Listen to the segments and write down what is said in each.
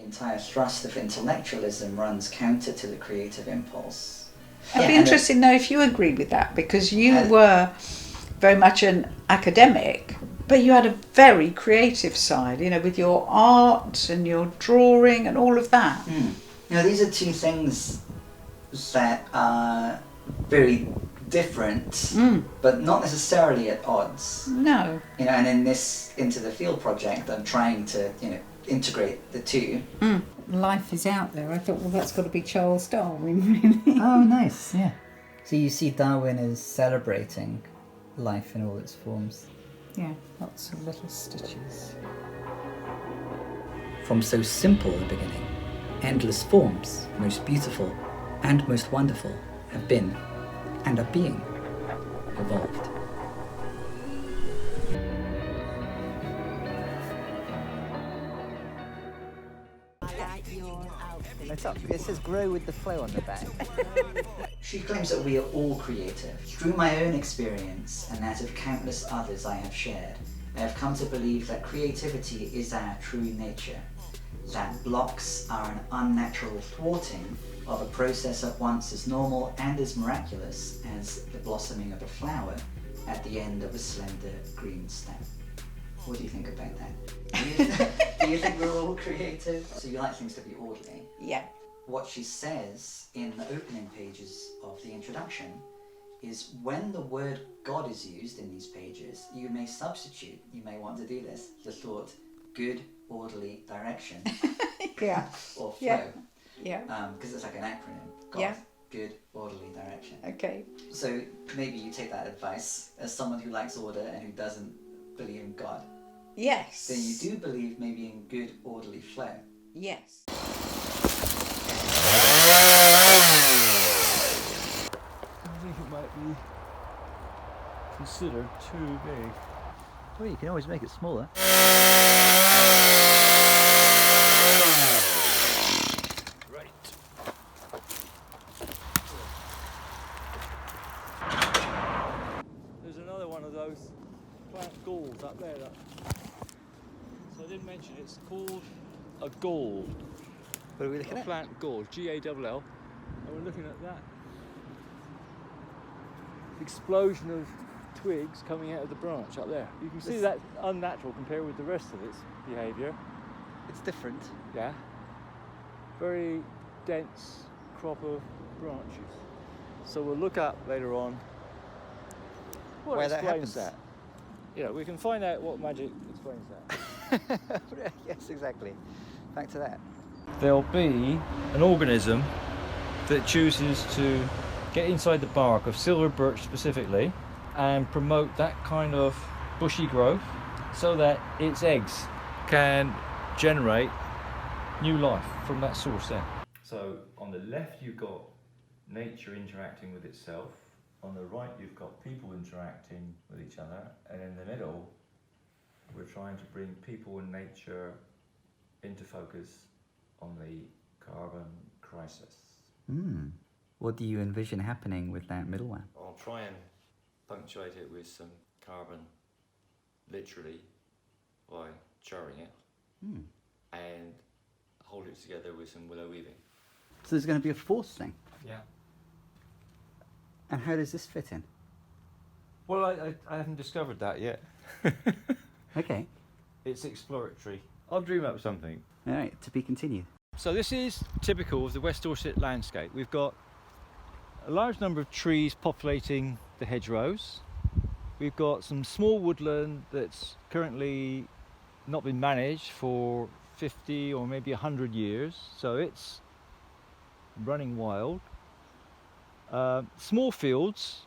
entire thrust of intellectualism runs counter to the creative impulse. I'd be interested to know if you agree with that, because you were very much an academic, but you had a very creative side, you know, with your art and your drawing and all of that. You know, these are two things that are very different, but not necessarily at odds. No. You know, and in this Into the Field project, I'm trying to, you know, integrate the two. Life is out there. I thought, well, that's got to be Charles Darwin, really. Oh, nice, yeah. So you see Darwin is celebrating life in all its forms. Yeah, lots of little stitches. From so simple a beginning, endless forms, most beautiful and most wonderful, have been, and are being, evolved. It says grow with the flow on the back. She claims that we are all creative. Through my own experience and that of countless others I have shared, I have come to believe that creativity is our true nature. That blocks are an unnatural thwarting of a process at once as normal and as miraculous as the blossoming of a flower at the end of a slender green stem. What do you think about that? Do you think we're all creative? So you like things to be orderly? Yeah. What she says in the opening pages of the introduction is when the word God is used in these pages, you may substitute, you may want to do this, the thought good, orderly direction. Yeah. Or flow. Yeah. Because it's like an acronym. God, Yeah. good, orderly direction. Okay. So maybe you take that advice as someone who likes order and who doesn't believe in God. Yes. Then you do believe maybe in good, orderly flow. Yes. I think it might be considered too big. Well, you can always make it smaller. Right. There's another one of those plant galls up there. Look. So I didn't mention it's called a gall. What are we looking A at? plant gall, G-A-L-L. And we're looking at that explosion of twigs coming out of the branch up there. You can see that's unnatural compared with the rest of its behaviour. It's different. Yeah. Very dense crop of branches. So we'll look up later on what Where that explains happens. that. You know, we can find out what magic explains that. Yes, exactly. Back to that. There'll be an organism that chooses to get inside the bark of silver birch specifically and promote that kind of bushy growth so that its eggs can generate new life from that source there. So on the left you've got nature interacting with itself, on the right you've got people interacting with each other, and in the middle we're trying to bring people and nature into focus on the carbon crisis. What do you envision happening with that middle one? I'll try and punctuate it with some carbon, literally, by charring it, and hold it together with some willow weaving. So there's going to be a fourth thing. Yeah. And how does this fit in? Well, I haven't discovered that yet. Okay. It's exploratory. I'll dream up something. All right, to be continued. So this is typical of the West Dorset landscape. We've got a large number of trees populating the hedgerows. We've got some small woodland that's currently not been managed for 50 or maybe 100 years, so it's running wild. Small fields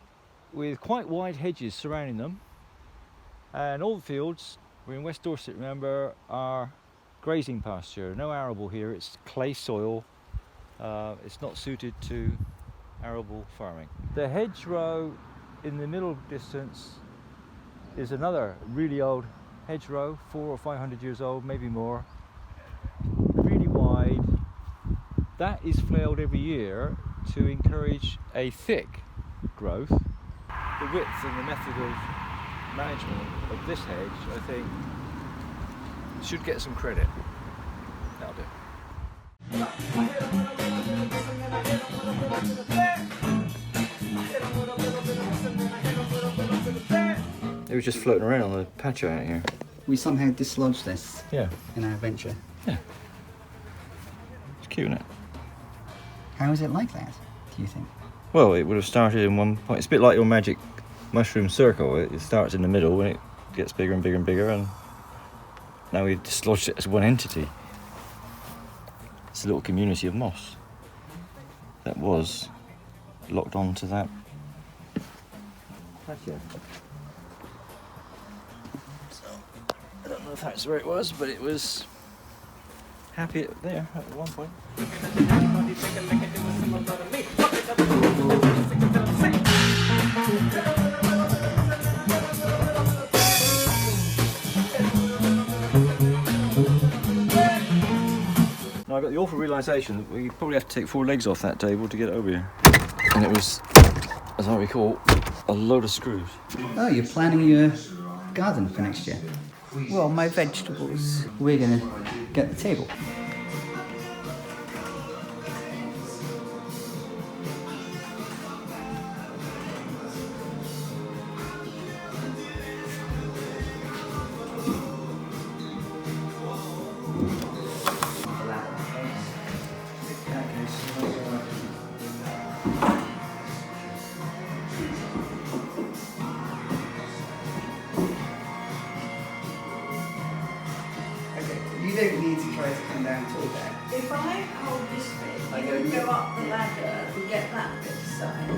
with quite wide hedges surrounding them, and all the fields, we're in West Dorset, remember, are grazing pasture. No arable here, it's clay soil. It's not suited to arable farming. The hedgerow in the middle distance is another really old hedgerow, 400 or 500 years old, maybe more. Really wide. That is flailed every year to encourage a thick growth. The width and the method of management of this hedge, I think, should get some credit. That'll do. It was just floating around on the patio out here. We somehow dislodged this Yeah. in our venture. Yeah. It's cute, isn't it? How is it like that, do you think? Well, it would have started in one point. It's a bit like your magic mushroom circle. It starts in the middle and it gets bigger and bigger and bigger, and now we've dislodged it as one entity. It's a little community of moss that was locked onto that patio. So, I don't know if that's where it was, but it was happy there at one point. Now I got the awful realisation that we probably have to take 4 legs off that table to get it over here. And it was, as I recall, a load of screws. Oh, you're planning your garden for next year? Well, my vegetables. We're going to get the table. You don't need to try to come down tall there. If I hold this bit, I you go, can yeah. go up the ladder and get that bit aside.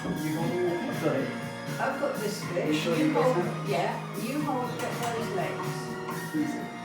I've got it. I've got this bit. You sure you've got hold, that? yeah, you hold, get those legs. Easy.